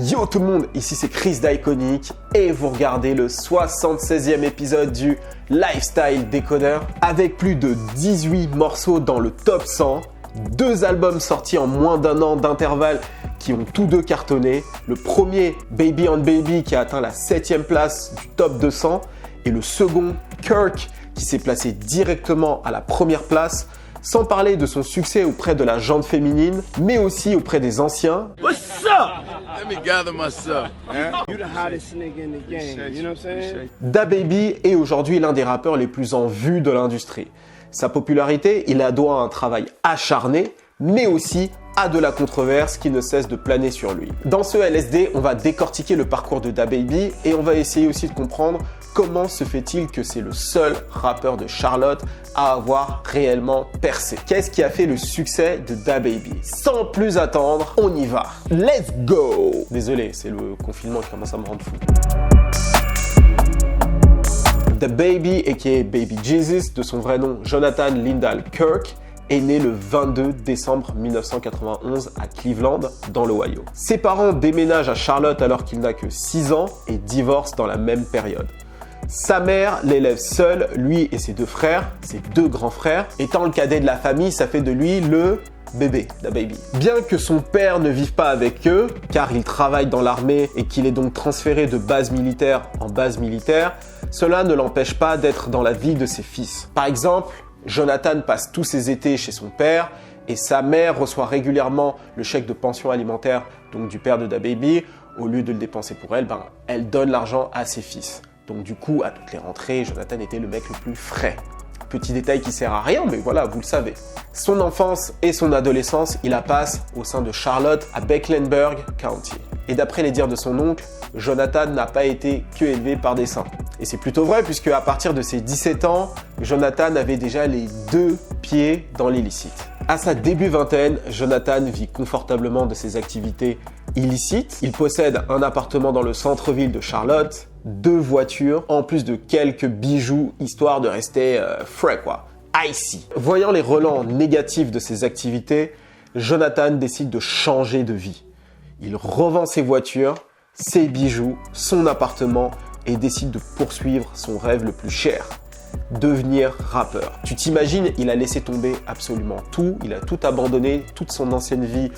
Yo tout le monde, ici c'est Chris d'Iconic et vous regardez le 76e épisode du Lifestyle Décodeur avec plus de 18 morceaux dans le top 100, 2 albums sortis en moins d'un an d'intervalle qui ont tous deux cartonné, le premier Baby on Baby qui a atteint la 7e place du top 200 et le second Kirk qui s'est placé directement à la première place. Sans parler de son succès auprès de la gente féminine, mais aussi auprès des anciens. What's up? Let me gather myself. You the hottest nigga in the game, you know what I'm saying? DaBaby est aujourd'hui l'un des rappeurs les plus en vue de l'industrie. Sa popularité, il la doit à un travail acharné, mais aussi à de la controverse qui ne cesse de planer sur lui. Dans ce LSD, on va décortiquer le parcours de DaBaby et on va essayer aussi de comprendre comment se fait-il que c'est le seul rappeur de Charlotte à avoir réellement percé. Qu'est-ce qui a fait le succès de DaBaby? Sans plus attendre, on y va. Let's go! Désolé, c'est le confinement qui commence à me rendre fou. DaBaby, aka Baby Jesus, de son vrai nom Jonathan Lyndall Kirk, est né le 22 décembre 1991 à Cleveland, dans l'Ohio. Ses parents déménagent à Charlotte alors qu'il n'a que 6 ans et divorcent dans la même période. Sa mère l'élève seul, lui et ses 2 frères, ses 2 grands frères. Étant le cadet de la famille, ça fait de lui le bébé, DaBaby. Bien que son père ne vive pas avec eux, car il travaille dans l'armée et qu'il est donc transféré de base militaire en base militaire, cela ne l'empêche pas d'être dans la vie de ses fils. Par exemple, Jonathan passe tous ses étés chez son père et sa mère reçoit régulièrement le chèque de pension alimentaire donc du père de DaBaby. Au lieu de le dépenser pour elle, elle donne l'argent à ses fils. Donc du coup, à toutes les rentrées, Jonathan était le mec le plus frais. Petit détail qui sert à rien, mais voilà, vous le savez. Son enfance et son adolescence, il la passe au sein de Charlotte à Mecklenburg County. Et d'après les dires de son oncle, Jonathan n'a pas été que élevé par des saints. Et c'est plutôt vrai puisque à partir de ses 17 ans, Jonathan avait déjà les 2 pieds dans l'illicite. À sa début vingtaine, Jonathan vit confortablement de ses activités illicites. Il possède un appartement dans le centre-ville de Charlotte, 2 voitures, en plus de quelques bijoux, histoire de rester frais quoi, icy. Voyant les relents négatifs de ses activités, Jonathan décide de changer de vie. Il revend ses voitures, ses bijoux, son appartement et décide de poursuivre son rêve le plus cher, devenir rappeur. Tu t'imagines, il a laissé tomber absolument tout, il a tout abandonné, toute son ancienne vie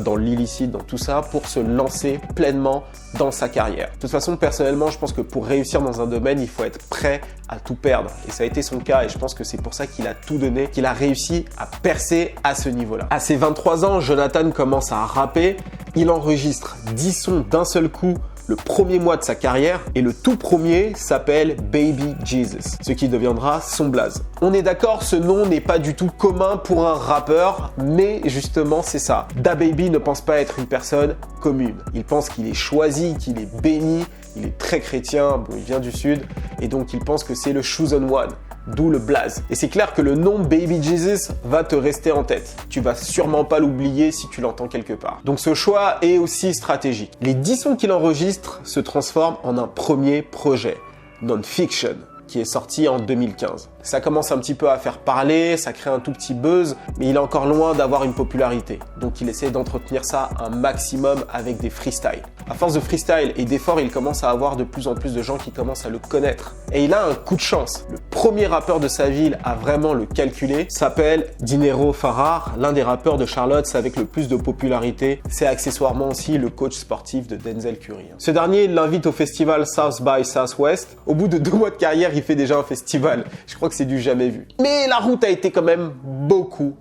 dans l'illicite, dans tout ça, pour se lancer pleinement dans sa carrière. De toute façon, personnellement, je pense que pour réussir dans un domaine, il faut être prêt à tout perdre. Et ça a été son cas et je pense que c'est pour ça qu'il a tout donné, qu'il a réussi à percer à ce niveau-là. À ses 23 ans, Jonathan commence à rapper, il enregistre 10 sons d'un seul coup le premier mois de sa carrière et le tout premier s'appelle Baby Jesus, ce qui deviendra son blaze. On est d'accord, ce nom n'est pas du tout commun pour un rappeur, mais justement c'est ça. DaBaby ne pense pas être une personne commune. Il pense qu'il est choisi, qu'il est béni, il est très chrétien, bon il vient du sud, et donc il pense que c'est le chosen one. D'où le blaze. Et c'est clair que le nom Baby Jesus va te rester en tête. Tu vas sûrement pas l'oublier si tu l'entends quelque part. Donc ce choix est aussi stratégique. Les 10 sons qu'il enregistre se transforment en un premier projet, Non-Fiction, qui est sorti en 2015. Ça commence un petit peu à faire parler, ça crée un tout petit buzz, mais il est encore loin d'avoir une popularité. Donc il essaie d'entretenir ça un maximum avec des freestyles. À force de freestyle et d'efforts, il commence à avoir de plus en plus de gens qui commencent à le connaître. Et il a un coup de chance. Le premier rappeur de sa ville à vraiment le calculer s'appelle Dinero Farrar, l'un des rappeurs de Charlotte, c'est avec le plus de popularité. C'est accessoirement aussi le coach sportif de Denzel Curry. Ce dernier l'invite au festival South by Southwest. Au bout de 2 mois de carrière, il fait déjà un festival. Je crois que c'est du jamais vu. Mais la route a été quand même beaucoup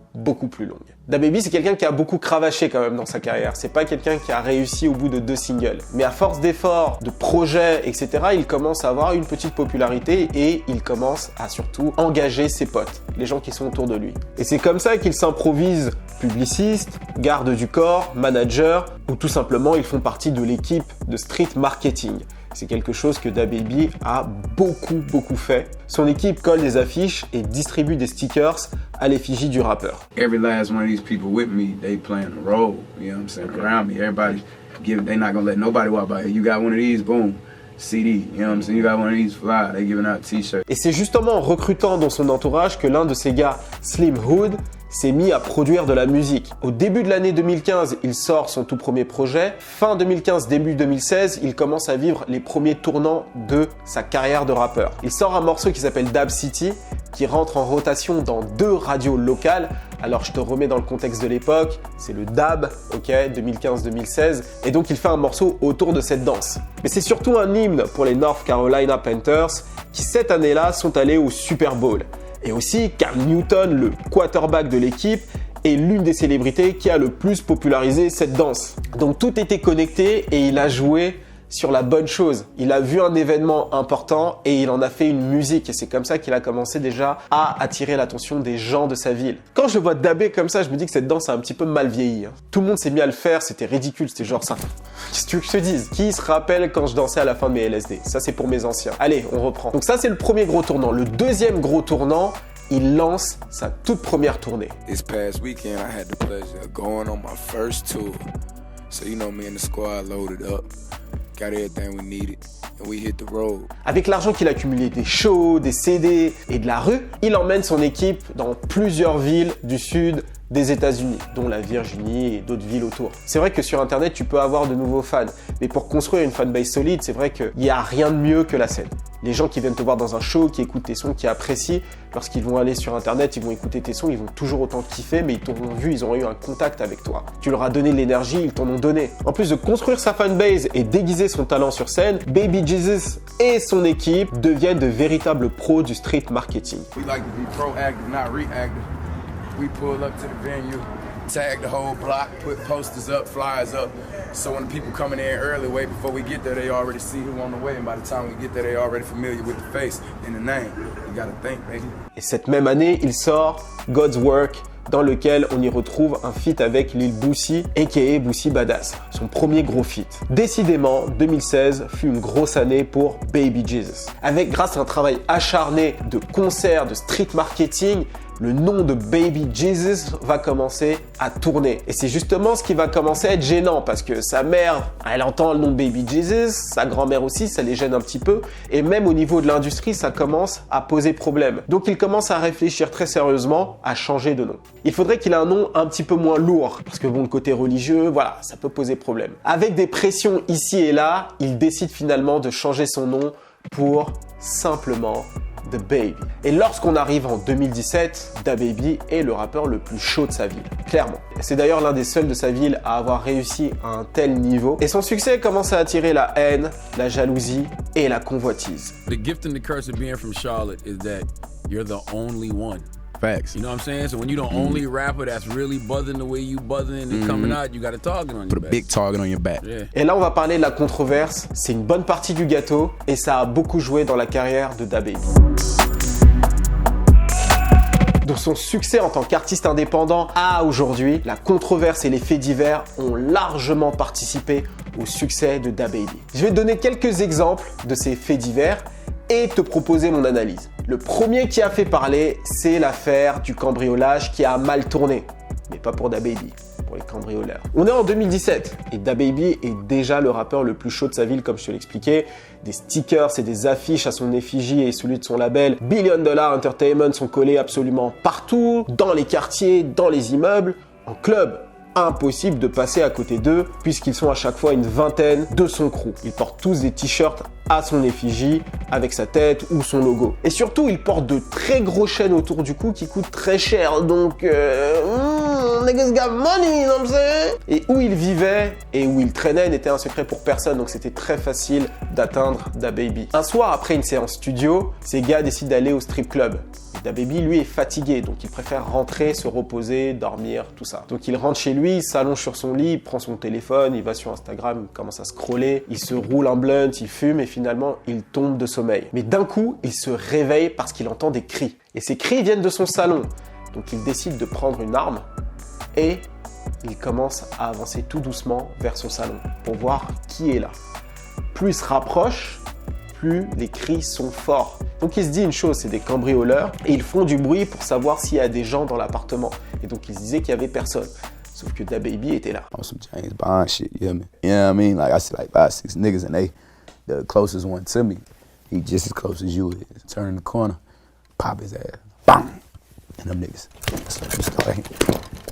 plus longue. DaBaby, c'est quelqu'un qui a beaucoup cravaché quand même dans sa carrière. C'est pas quelqu'un qui a réussi au bout de 2 singles. Mais à force d'efforts, de projets, etc., il commence à avoir une petite popularité et il commence à surtout engager ses potes, les gens qui sont autour de lui. Et c'est comme ça qu'il s'improvise publiciste, garde du corps, manager, ou tout simplement ils font partie de l'équipe de street marketing. C'est quelque chose que DaBaby a beaucoup fait. Son équipe colle des affiches et distribue des stickers à l'effigie du rappeur. Every last one of these people with me, they playing a role, you know what I'm saying, around me. Everybody they not gonna let nobody walk by. You got one of these, boom. CD, you know what I'm saying? You got one of these fly, they giving out t-shirts. Et c'est justement en recrutant dans son entourage que l'un de ses gars, Slim Hood, s'est mis à produire de la musique. Au début de l'année 2015, il sort son tout premier projet. Fin 2015, début 2016, il commence à vivre les premiers tournants de sa carrière de rappeur. Il sort un morceau qui s'appelle Dab City, qui rentre en rotation dans 2 radios locales. Alors je te remets dans le contexte de l'époque, c'est le dab, ok, 2015-2016, et donc il fait un morceau autour de cette danse. Mais c'est surtout un hymne pour les North Carolina Panthers qui cette année-là sont allés au Super Bowl. Et aussi Cam Newton, le quarterback de l'équipe, est l'une des célébrités qui a le plus popularisé cette danse. Donc tout était connecté et il a joué sur la bonne chose. Il a vu un événement important et il en a fait une musique. Et c'est comme ça qu'il a commencé déjà à attirer l'attention des gens de sa ville. Quand je vois dabber comme ça, je me dis que cette danse a un petit peu mal vieilli. Tout le monde s'est mis à le faire, c'était ridicule, c'était genre ça. Qu'est-ce que tu veux que je te dise? Qui se rappelle quand je dansais à la fin de mes LSD? Ça, c'est pour mes anciens. Allez, on reprend. Donc ça, c'est le premier gros tournant. Le deuxième gros tournant, il lance sa toute première tournée. This past weekend, I had the pleasure of going on my first tour. So you know, me and the squad loaded up, got everything we needed, and we hit the road. Avec l'argent qu'il a accumulé des shows, des CD et de la rue, il emmène son équipe dans plusieurs villes du sud des États-Unis, dont la Virginie et d'autres villes autour. C'est vrai que sur Internet, tu peux avoir de nouveaux fans, mais pour construire une fanbase solide, c'est vrai qu'il n'y a rien de mieux que la scène. Les gens qui viennent te voir dans un show, qui écoutent tes sons, qui apprécient, lorsqu'ils vont aller sur Internet, ils vont écouter tes sons, ils vont toujours autant kiffer, mais ils t'auront vu, ils auront eu un contact avec toi. Tu leur as donné de l'énergie, ils t'en ont donné. En plus de construire sa fanbase et déguiser son talent sur scène, Baby Jesus et son équipe deviennent de véritables pros du street marketing. We like to be proactive, not reactive. We pull up to the venue, tag the whole block, put posters up, flyers up. So when the people coming in early, way before we get there, they already see who on the way. And by the time we get there, they already familiar with the face and the name. You gotta think, baby. Et cette même année, il sort God's Work, dans lequel on y retrouve un feat avec Lil Boosie, aka Boosie Badass, son premier gros feat. Décidément, 2016 fut une grosse année pour Baby Jesus. Avec, grâce à un travail acharné de concerts, de street marketing, le nom de Baby Jesus va commencer à tourner. Et c'est justement ce qui va commencer à être gênant parce que sa mère, elle entend le nom Baby Jesus, sa grand-mère aussi, ça les gêne un petit peu. Et même au niveau de l'industrie, ça commence à poser problème. Donc il commence à réfléchir très sérieusement à changer de nom. Il faudrait qu'il ait un nom un petit peu moins lourd parce que bon, le côté religieux, voilà, ça peut poser problème. Avec des pressions ici et là, il décide finalement de changer son nom pour simplement The Baby. Et lorsqu'on arrive en 2017, DaBaby est le rappeur le plus chaud de sa ville, clairement. C'est d'ailleurs l'un des seuls de sa ville à avoir réussi à un tel niveau. Et son succès commence à attirer la haine, la jalousie et la convoitise. The gift and the curse of being from Charlotte is that you're the only one. Facts. You know what I'm saying? So when you're the only rapper that's really buzzing the way you buzzing and coming out, you got a target on your Put a back. big target on your back. Yeah. Et là, on va parler de la controverse. C'est une bonne partie du gâteau et ça a beaucoup joué dans la carrière de DaBaby. De son succès en tant qu'artiste indépendant à aujourd'hui, la controverse et les faits divers ont largement participé au succès de DaBaby. Je vais te donner quelques exemples de ces faits divers et te proposer mon analyse. Le premier qui a fait parler, c'est l'affaire du cambriolage qui a mal tourné. Mais pas pour DaBaby, pour les cambrioleurs. On est en 2017 et DaBaby est déjà le rappeur le plus chaud de sa ville, comme je te l'expliquais. Des stickers et des affiches à son effigie et celui de son label Billion Dollar Entertainment sont collés absolument partout, dans les quartiers, dans les immeubles, en club. Impossible de passer à côté d'eux puisqu'ils sont à chaque fois une vingtaine de son crew. Ils portent tous des t-shirts à son effigie avec sa tête ou son logo. Et surtout, ils portent de très gros chaînes autour du cou qui coûtent très cher. Donc, niggas got money, you know what I'm saying? Et où ils vivaient et où ils traînaient n'était un secret pour personne. Donc, c'était très facile d'atteindre DaBaby. Un soir, après une séance studio, ces gars décident d'aller au strip club. DaBaby, lui, est fatigué, donc il préfère rentrer, se reposer, dormir, tout ça. Donc il rentre chez lui, il s'allonge sur son lit, il prend son téléphone, il va sur Instagram, il commence à scroller, il se roule un blunt, il fume et finalement il tombe de sommeil. Mais d'un coup, il se réveille parce qu'il entend des cris. Et ces cris viennent de son salon. Donc il décide de prendre une arme et il commence à avancer tout doucement vers son salon pour voir qui est là. Plus il se rapproche, plus les cris sont forts. Donc il se dit une chose, c'est des cambrioleurs et ils font du bruit pour savoir s'il y a des gens dans l'appartement. Et donc il se disait qu'il n'y avait personne. Sauf que DaBaby était là. On some James Bond shit, you hear me? You know what I mean? Like I see like 5, 6 niggas and they the closest one to me. He just as close as you is. Turn the corner, pop his ass. Bang! And them niggas. That's what you start.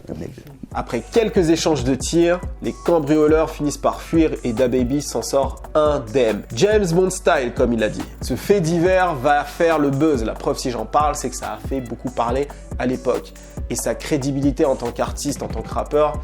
Them niggas. Après quelques échanges de tirs, les cambrioleurs finissent par fuir et DaBaby s'en sort indemne. James Bond style, comme il a dit. Ce fait divers va faire le buzz. La preuve, si j'en parle, c'est que ça a fait beaucoup parler à l'époque. Et sa crédibilité en tant qu'artiste, en tant que rappeur,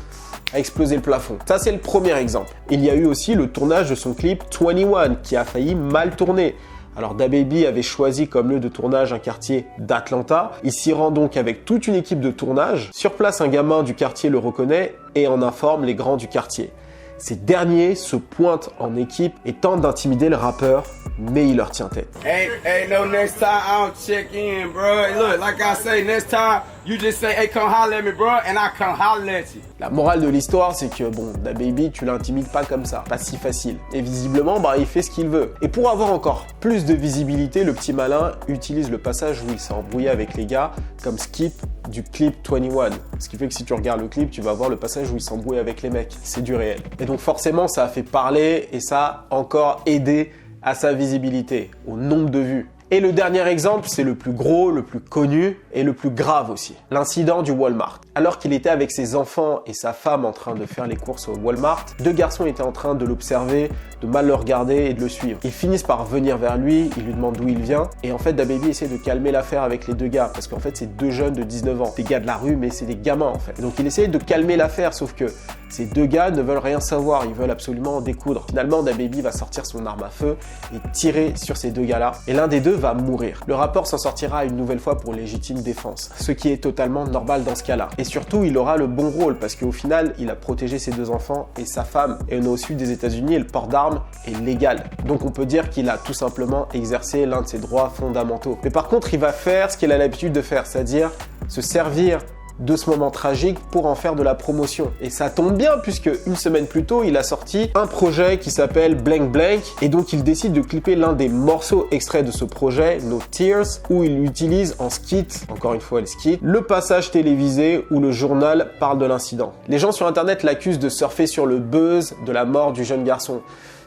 a explosé le plafond. Ça, c'est le premier exemple. Il y a eu aussi le tournage de son clip 21 qui a failli mal tourner. Alors DaBaby avait choisi comme lieu de tournage un quartier d'Atlanta. Il s'y rend donc avec toute une équipe de tournage. Sur place, un gamin du quartier le reconnaît et en informe les grands du quartier. Ces derniers se pointent en équipe et tentent d'intimider le rappeur, mais il leur tient tête. Hey, no, next time I don't check in, bro. Hey, look, like I say, next time you just say, hey, come holler at me, bro, and I come holler at you. La morale de l'histoire, c'est que bon, DaBaby, tu l'intimides pas comme ça, pas si facile. Et visiblement, il fait ce qu'il veut. Et pour avoir encore plus de visibilité, le petit malin utilise le passage où il s'est embrouillé avec les gars comme skip du clip 21. Ce qui fait que si tu regardes le clip, tu vas voir le passage où il s'embrouille avec les mecs. C'est du réel. Et donc forcément, ça a fait parler et ça a encore aidé à sa visibilité, au nombre de vues. Et le dernier exemple, c'est le plus gros, le plus connu et le plus grave aussi. L'incident du Walmart. Alors qu'il était avec ses enfants et sa femme en train de faire les courses au Walmart, deux garçons étaient en train de l'observer, de mal le regarder et de le suivre. Ils finissent par venir vers lui, ils lui demandent d'où il vient. Et en fait, DaBaby essaie de calmer l'affaire avec les deux gars. Parce qu'en fait, c'est deux jeunes de 19 ans. Des gars de la rue, mais c'est des gamins en fait. Et donc il essaie de calmer l'affaire, sauf que ces deux gars ne veulent rien savoir. Ils veulent absolument en découdre. Finalement, DaBaby va sortir son arme à feu et tirer sur ces deux gars-là. Et l'un des deux va mourir. Le rappeur s'en sortira une nouvelle fois pour légitime défense. Ce qui est totalement normal dans ce cas-là. Et surtout, il aura le bon rôle parce qu'au final, il a protégé ses deux enfants et sa femme. Et on a au sud des États-Unis et le port d'armes est légal. Donc on peut dire qu'il a tout simplement exercé l'un de ses droits fondamentaux. Mais par contre, il va faire ce qu'il a l'habitude de faire, c'est-à-dire se servir de ce moment tragique pour en faire de la promotion. Et ça tombe bien puisque une semaine plus tôt, il a sorti un projet qui s'appelle Blank Blank et donc il décide de clipper l'un des morceaux extraits de ce projet, No Tears, où il utilise en skit, encore une fois le skit, le passage télévisé où le journal parle de l'incident. Les gens sur internet l'accusent de surfer sur le buzz de la mort du jeune garçon.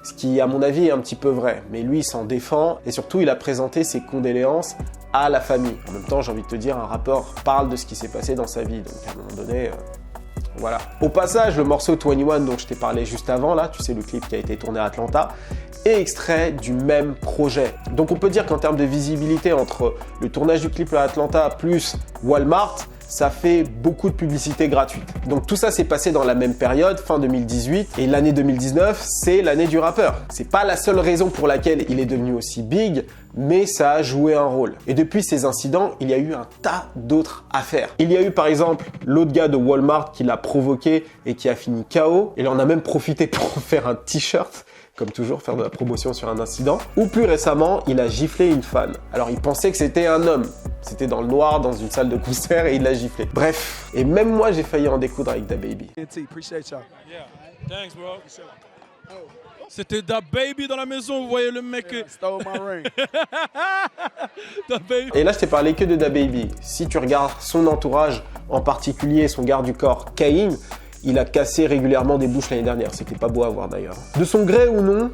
Ce qui, à mon avis, est un petit peu vrai. Mais lui, il s'en défend et surtout, il a présenté ses condoléances à la famille. En même temps, j'ai envie de te dire, un rappeur parle de ce qui s'est passé dans sa vie. Donc, à un moment donné, voilà. Au passage, le morceau 21 dont je t'ai parlé juste avant, là, tu sais, le clip qui a été tourné à Atlanta, est extrait du même projet. Donc, on peut dire qu'en termes de visibilité entre le tournage du clip à Atlanta plus Walmart, ça fait beaucoup de publicité gratuite. Donc tout ça s'est passé dans la même période, fin 2018, et l'année 2019, c'est l'année du rappeur. C'est pas la seule raison pour laquelle il est devenu aussi big, mais ça a joué un rôle. Et depuis ces incidents, il y a eu un tas d'autres affaires. Il y a eu par exemple l'autre gars de Walmart qui l'a provoqué et qui a fini KO. Il en a même profité pour faire un t-shirt, comme toujours, faire de la promotion sur un incident. Ou plus récemment, il a giflé une fan. Alors il pensait que c'était un homme. C'était dans le noir, dans une salle de concert et il l'a giflé. Bref, et même moi j'ai failli en découdre avec DaBaby. C'était DaBaby dans la maison, vous voyez le mec. Stole my ring. DaBaby. Et là je t'ai parlé que de DaBaby. Si tu regardes son entourage, en particulier son garde du corps, Caïn, il a cassé régulièrement des bouches l'année dernière. C'était pas beau à voir d'ailleurs. De son gré ou non,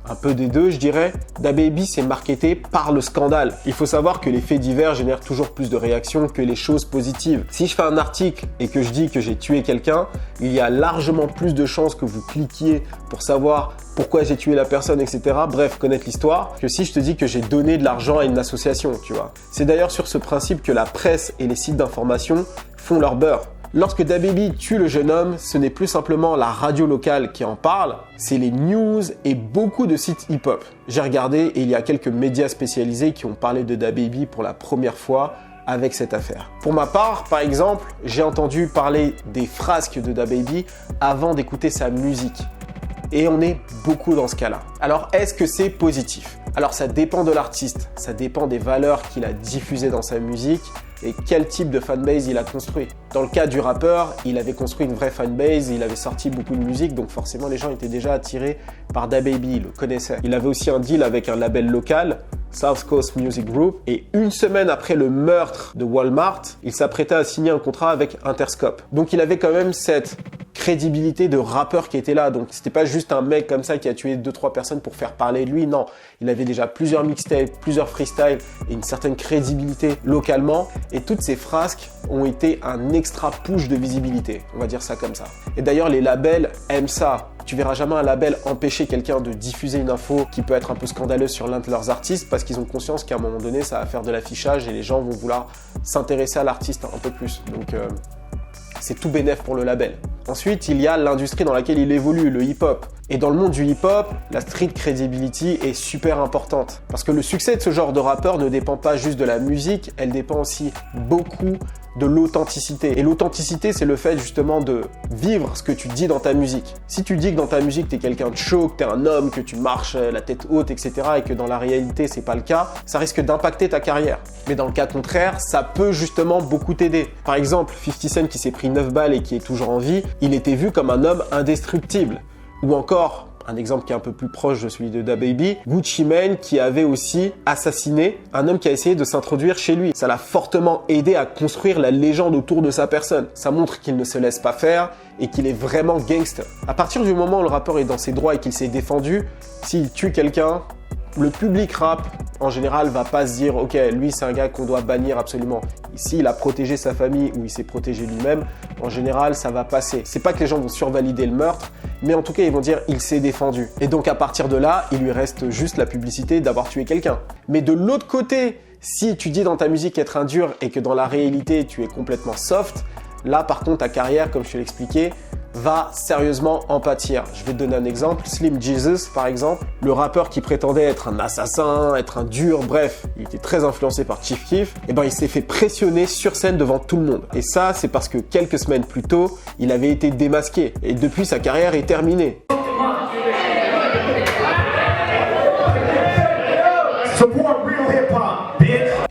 un peu des deux, je dirais, DaBaby s'est marketé par le scandale. Il faut savoir que les faits divers génèrent toujours plus de réactions que les choses positives. Si je fais un article et que je dis que j'ai tué quelqu'un, il y a largement plus de chances que vous cliquiez pour savoir pourquoi j'ai tué la personne, etc. Bref, connaître l'histoire, que si je te dis que j'ai donné de l'argent à une association, tu vois. C'est d'ailleurs sur ce principe que la presse et les sites d'information font leur beurre. Lorsque DaBaby tue le jeune homme, ce n'est plus simplement la radio locale qui en parle, c'est les news et beaucoup de sites hip-hop. J'ai regardé et il y a quelques médias spécialisés qui ont parlé de DaBaby pour la première fois avec cette affaire. Pour ma part, par exemple, j'ai entendu parler des frasques de DaBaby avant d'écouter sa musique. Et on est beaucoup dans ce cas-là. Alors, est-ce que c'est positif ? Alors, ça dépend de l'artiste, ça dépend des valeurs qu'il a diffusées dans sa musique et quel type de fanbase il a construit. Dans le cas du rappeur, il avait construit une vraie fanbase, il avait sorti beaucoup de musique, donc forcément les gens étaient déjà attirés par DaBaby, ils le connaissaient. Il avait aussi un deal avec un label local, South Coast Music Group, et une semaine après le meurtre de Walmart, il s'apprêtait à signer un contrat avec Interscope. Donc il avait quand même cette crédibilité de rappeur qui était là. Donc c'était pas juste un mec comme ça qui a tué 2-3 personnes pour faire parler de lui. Non, il avait déjà plusieurs mixtapes, plusieurs freestyles et une certaine crédibilité localement. Et toutes ces frasques ont été un extra push de visibilité. On va dire ça comme ça. Et d'ailleurs, les labels aiment ça. Tu verras jamais un label empêcher quelqu'un de diffuser une info qui peut être un peu scandaleuse sur l'un de leurs artistes parce qu'ils ont conscience qu'à un moment donné, ça va faire de l'affichage et les gens vont vouloir s'intéresser à l'artiste un peu plus. Donc, c'est tout bénef pour le label. Ensuite, il y a l'industrie dans laquelle il évolue, le hip-hop. Et dans le monde du hip-hop, la street credibility est super importante. Parce que le succès de ce genre de rappeur ne dépend pas juste de la musique, elle dépend aussi beaucoup de l'authenticité. Et l'authenticité, c'est le fait justement de vivre ce que tu dis dans ta musique. Si tu dis que dans ta musique, t'es quelqu'un de chaud, que t'es un homme, que tu marches la tête haute, etc. et que dans la réalité, c'est pas le cas, ça risque d'impacter ta carrière. Mais dans le cas contraire, ça peut justement beaucoup t'aider. Par exemple, 50 Cent qui s'est pris 9 balles et qui est toujours en vie, il était vu comme un homme indestructible. Ou encore, un exemple qui est un peu plus proche de celui de DaBaby, Gucci Mane qui avait aussi assassiné un homme qui a essayé de s'introduire chez lui. Ça l'a fortement aidé à construire la légende autour de sa personne. Ça montre qu'il ne se laisse pas faire et qu'il est vraiment gangster. À partir du moment où le rappeur est dans ses droits et qu'il s'est défendu, s'il tue quelqu'un, le public rap, en général, va pas se dire « Ok, lui, c'est un gars qu'on doit bannir absolument. » Ici, il a protégé sa famille ou il s'est protégé lui-même. En général, ça va passer. C'est pas que les gens vont survalider le meurtre, mais en tout cas, ils vont dire « Il s'est défendu. » Et donc, à partir de là, il lui reste juste la publicité d'avoir tué quelqu'un. Mais de l'autre côté, si tu dis dans ta musique être un dur et que dans la réalité, tu es complètement soft, là, par contre, ta carrière, comme je te l'expliquais, va sérieusement en pâtir. Je vais te donner un exemple. Slim Jesus, par exemple, le rappeur qui prétendait être un assassin, être un dur, bref, il était très influencé par Chief Keef, et ben il s'est fait pressionner sur scène devant tout le monde. Et ça, c'est parce que quelques semaines plus tôt, il avait été démasqué. Et depuis, sa carrière est terminée.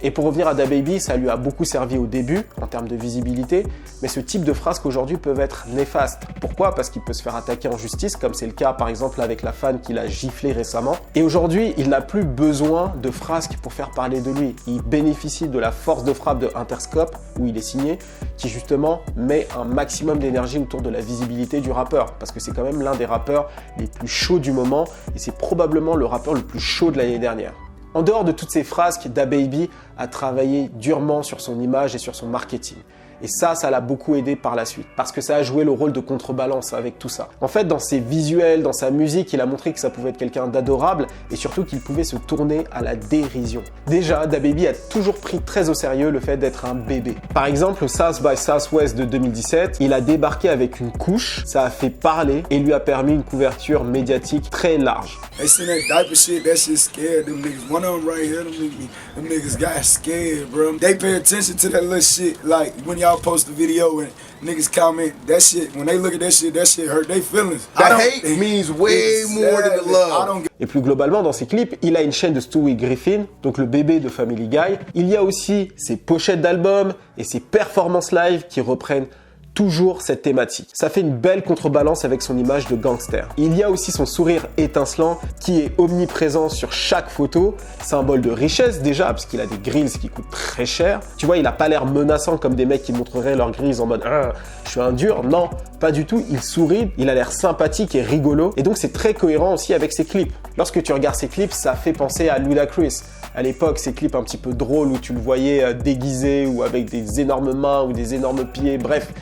Et pour revenir à DaBaby, ça lui a beaucoup servi au début, en termes de visibilité, mais ce type de frasques aujourd'hui peuvent être néfastes. Pourquoi? Parce qu'il peut se faire attaquer en justice, comme c'est le cas par exemple avec la fan qu'il a giflé récemment. Et aujourd'hui, il n'a plus besoin de frasques pour faire parler de lui. Il bénéficie de la force de frappe de Interscope, où il est signé, qui justement met un maximum d'énergie autour de la visibilité du rappeur, parce que c'est quand même l'un des rappeurs les plus chauds du moment, et c'est probablement le rappeur le plus chaud de l'année dernière. En dehors de toutes ces frasques, DaBaby a travaillé durement sur son image et sur son marketing. Et ça l'a beaucoup aidé par la suite, parce que ça a joué le rôle de contrebalance avec tout ça. En fait, dans ses visuels, dans sa musique, il a montré que ça pouvait être quelqu'un d'adorable et surtout qu'il pouvait se tourner à la dérision. Déjà, DaBaby a toujours pris très au sérieux le fait d'être un bébé. Par exemple, au South by Southwest de 2017, il a débarqué avec une couche, ça a fait parler et lui a permis une couverture médiatique très large. They seen that diaper shit, that shit scared them niggas. One of them right here, them niggas got scared, bro. They pay attention to that little shit, like when y'all post the video and niggas comment, that shit, when they look at that shit hurt their feelings. That hate means way more than the love. Et plus globalement, dans ses clips, il a une chaîne de Stewie Griffin, donc le bébé de Family Guy. Il y a aussi ses pochettes d'albums et ses performances live qui reprennent toujours cette thématique. Ça fait une belle contrebalance avec son image de gangster. Il y a aussi son sourire étincelant qui est omniprésent sur chaque photo, symbole de richesse déjà parce qu'il a des grills qui coûtent très cher. Tu vois, il a pas l'air menaçant comme des mecs qui montreraient leurs grills en mode je suis un dur. Non, pas du tout. Il sourit, il a l'air sympathique et rigolo et donc c'est très cohérent aussi avec ses clips. Lorsque tu regardes ses clips, ça fait penser à Ludacris. À l'époque, ces clips un petit peu drôles où tu le voyais déguisé ou avec des énormes mains ou des énormes pieds, bref.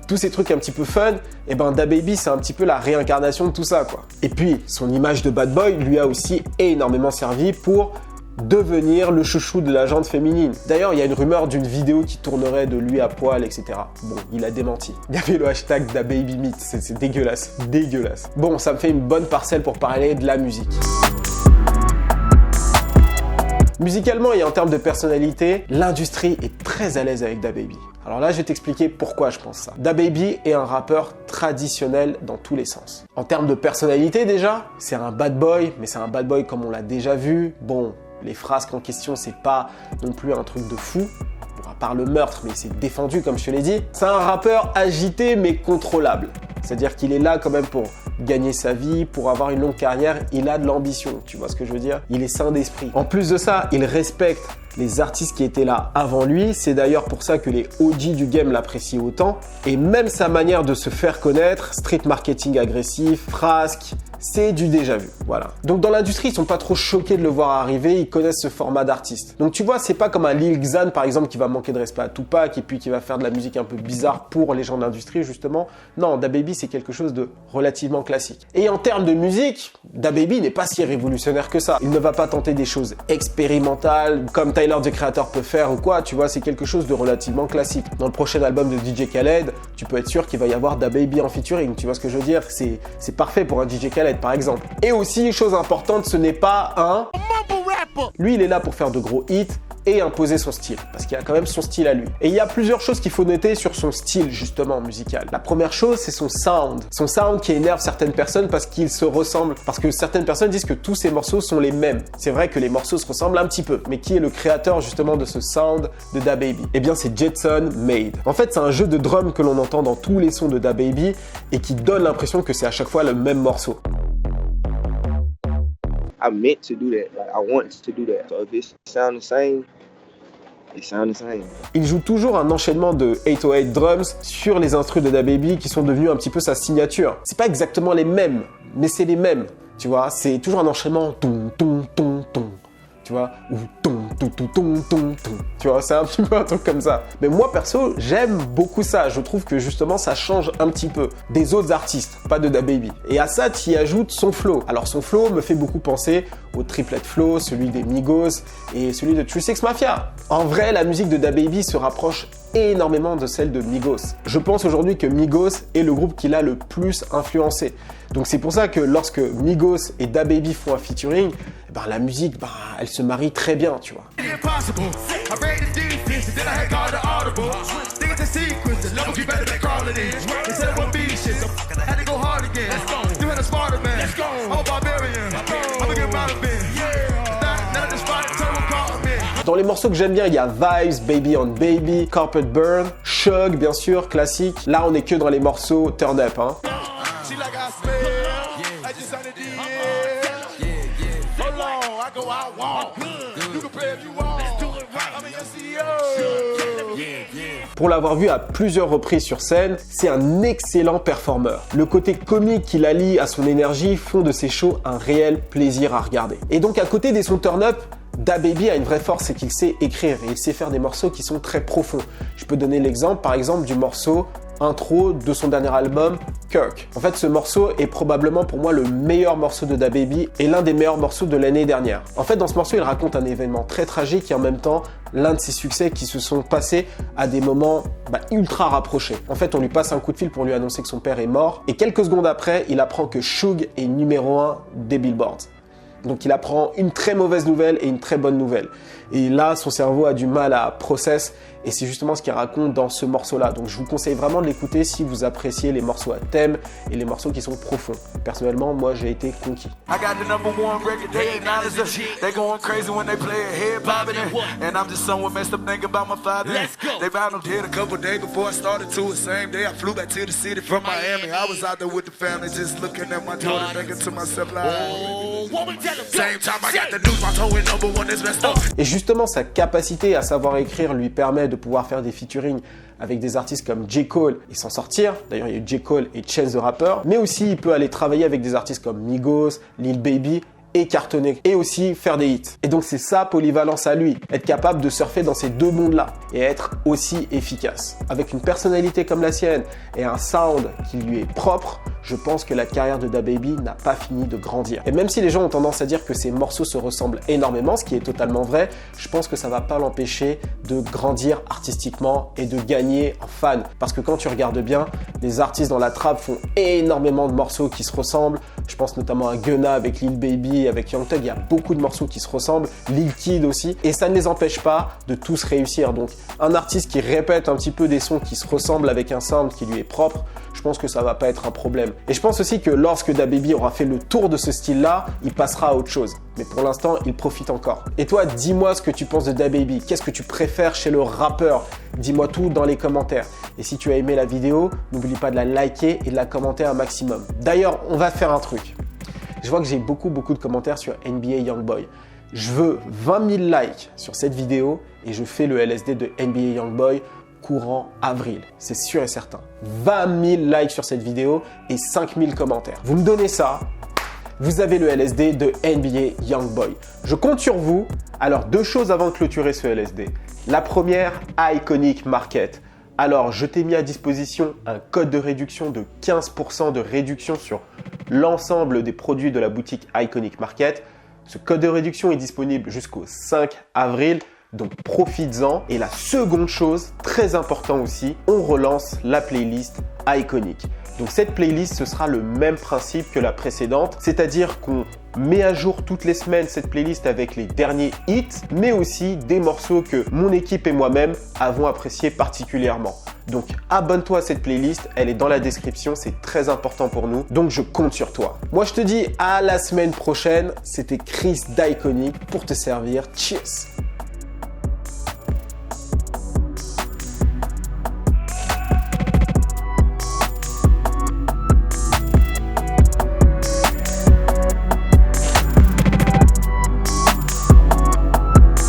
Tous ces trucs un petit peu fun, et ben DaBaby c'est un petit peu la réincarnation de tout ça quoi. Et puis son image de bad boy lui a aussi énormément servi pour devenir le chouchou de la gente féminine. D'ailleurs, il y a une rumeur d'une vidéo qui tournerait de lui à poil, etc. Bon, il a démenti. Il y avait le hashtag DaBabyMeet, c'est dégueulasse, dégueulasse. Bon, ça me fait une bonne parcelle pour parler de la musique. Musicalement et en termes de personnalité, l'industrie est très à l'aise avec DaBaby. Alors là, je vais t'expliquer pourquoi je pense ça. DaBaby est un rappeur traditionnel dans tous les sens. En termes de personnalité déjà, c'est un bad boy, mais c'est un bad boy comme on l'a déjà vu. Bon, les frasques en question, c'est pas non plus un truc de fou. À part le meurtre, mais il s'est défendu comme je te l'ai dit. C'est un rappeur agité mais contrôlable. C'est-à-dire qu'il est là quand même pour gagner sa vie, pour avoir une longue carrière. Il a de l'ambition, tu vois ce que je veux dire? Il est sain d'esprit. En plus de ça, il respecte les artistes qui étaient là avant lui. C'est d'ailleurs pour ça que les OG du game l'apprécient autant. Et même sa manière de se faire connaître, street marketing agressif, frasque, c'est du déjà vu, voilà. Donc dans l'industrie, ils sont pas trop choqués de le voir arriver, ils connaissent ce format d'artiste. Donc tu vois, c'est pas comme un Lil Xan par exemple qui va manquer de respect à Tupac et puis qui va faire de la musique un peu bizarre pour les gens d'industrie justement. Non, DaBaby c'est quelque chose de relativement classique. Et en termes de musique, DaBaby n'est pas si révolutionnaire que ça. Il ne va pas tenter des choses expérimentales comme Tyler the Creator peut faire ou quoi, tu vois, c'est quelque chose de relativement classique. Dans le prochain album de DJ Khaled, tu peux être sûr qu'il va y avoir DaBaby en featuring, tu vois ce que je veux dire? C'est parfait pour un DJ Khaled par exemple. Et aussi, chose importante, ce n'est pas un... Lui, il est là pour faire de gros hits et imposer son style, parce qu'il a quand même son style à lui. Et il y a plusieurs choses qu'il faut noter sur son style, justement, musical. La première chose, c'est son sound. Son sound qui énerve certaines personnes parce qu'il se ressemble, parce que certaines personnes disent que tous ces morceaux sont les mêmes. C'est vrai que les morceaux se ressemblent un petit peu, mais qui est le créateur, justement, de ce sound de DaBaby? Eh bien, c'est Jetson Made. En fait, c'est un jeu de drum que l'on entend dans tous les sons de DaBaby et qui donne l'impression que c'est à chaque fois le même morceau. I meant to do that. Like, I wanted to do that. So if it sound the same, it sound the same. Il joue toujours un enchaînement de 808 drums sur les instrus de DaBaby qui sont devenus un petit peu sa signature. C'est pas exactement les mêmes, mais c'est les mêmes. Tu vois, c'est toujours un enchaînement ton ton ton ton. Tu vois, ou ton ton ton ton ton ton. Tu vois, c'est un petit peu un truc comme ça. Mais moi perso, j'aime beaucoup ça. Je trouve que justement ça change un petit peu des autres artistes, pas de DaBaby. Et à ça, tu y ajoutes son flow. Alors son flow me fait beaucoup penser au triplet flow, celui des Migos et celui de 3 6 Mafia. En vrai, la musique de DaBaby se rapproche énormément de celle de Migos. Je pense aujourd'hui que Migos est le groupe qui l'a le plus influencé. Donc c'est pour ça que lorsque Migos et DaBaby font un featuring, ben, la musique, ben, elle se marie très bien, tu vois. Dans les morceaux que j'aime bien, il y a Vibes, Baby on Baby, Carpet Burn, Shug, bien sûr, classique. Là, on est que dans les morceaux Turn Up, hein. Pour l'avoir vu à plusieurs reprises sur scène, c'est un excellent performeur. Le côté comique qu'il allie à son énergie font de ses shows un réel plaisir à regarder. Et donc à côté des sons turn up, DaBaby a une vraie force, c'est qu'il sait écrire et il sait faire des morceaux qui sont très profonds. Je peux donner l'exemple par exemple du morceau intro de son dernier album, Kirk. En fait, ce morceau est probablement pour moi le meilleur morceau de DaBaby et l'un des meilleurs morceaux de l'année dernière. En fait, dans ce morceau, il raconte un événement très tragique et en même temps, l'un de ses succès qui se sont passés à des moments ultra rapprochés. En fait, on lui passe un coup de fil pour lui annoncer que son père est mort et quelques secondes après, il apprend que Shug est numéro 1 des Billboards. Donc il apprend une très mauvaise nouvelle et une très bonne nouvelle. Et là, son cerveau a du mal à process et c'est justement ce qu'il raconte dans ce morceau-là. Donc je vous conseille vraiment de l'écouter si vous appréciez les morceaux à thème et les morceaux qui sont profonds. Personnellement, moi j'ai été conquis. Et justement, sa capacité à savoir écrire lui permet de pouvoir faire des featuring avec des artistes comme J. Cole et s'en sortir. D'ailleurs, il y a eu J. Cole et Chance the Rapper. Mais aussi, il peut aller travailler avec des artistes comme Migos, Lil Baby et cartonner et aussi faire des hits. Et donc c'est ça polyvalence à lui, être capable de surfer dans ces deux mondes-là et être aussi efficace. Avec une personnalité comme la sienne et un sound qui lui est propre, je pense que la carrière de DaBaby n'a pas fini de grandir. Et même si les gens ont tendance à dire que ses morceaux se ressemblent énormément, ce qui est totalement vrai, je pense que ça va pas l'empêcher de grandir artistiquement et de gagner en fans. Parce que quand tu regardes bien, les artistes dans la trap font énormément de morceaux qui se ressemblent. Je pense notamment à Gunna avec Lil Baby, avec Young Thug, il y a beaucoup de morceaux qui se ressemblent, Lil Kid aussi, et ça ne les empêche pas de tous réussir. Donc un artiste qui répète un petit peu des sons qui se ressemblent avec un sound qui lui est propre, je pense que ça va pas être un problème. Et je pense aussi que lorsque DaBaby aura fait le tour de ce style-là, il passera à autre chose. Mais pour l'instant, il profite encore. Et toi, dis-moi ce que tu penses de DaBaby. Qu'est-ce que tu préfères chez le rappeur? Dis-moi tout dans les commentaires. Et si tu as aimé la vidéo, n'oublie pas de la liker et de la commenter un maximum. D'ailleurs, on va faire un truc. Je vois que j'ai beaucoup de commentaires sur NBA Youngboy. Je veux 20 000 likes sur cette vidéo et je fais le LSD de NBA Youngboy courant avril. C'est sûr et certain. 20 000 likes sur cette vidéo et 5 000 commentaires. Vous me donnez ça, vous avez le LSD de NBA Youngboy. Je compte sur vous. Alors, 2 choses avant de clôturer ce LSD. La première, Iconic Market. Alors, je t'ai mis à disposition un code de réduction de 15% de réduction sur l'ensemble des produits de la boutique Iconic Market. Ce code de réduction est disponible jusqu'au 5 avril, donc profites-en. Et la seconde chose, très important aussi, on relance la playlist Iconic. Donc cette playlist, ce sera le même principe que la précédente, c'est-à-dire qu'on met à jour toutes les semaines cette playlist avec les derniers hits, mais aussi des morceaux que mon équipe et moi-même avons appréciés particulièrement. Donc abonne-toi à cette playlist, elle est dans la description, c'est très important pour nous, donc je compte sur toi. Moi je te dis à la semaine prochaine, c'était Chris d'Iconic pour te servir, cheers!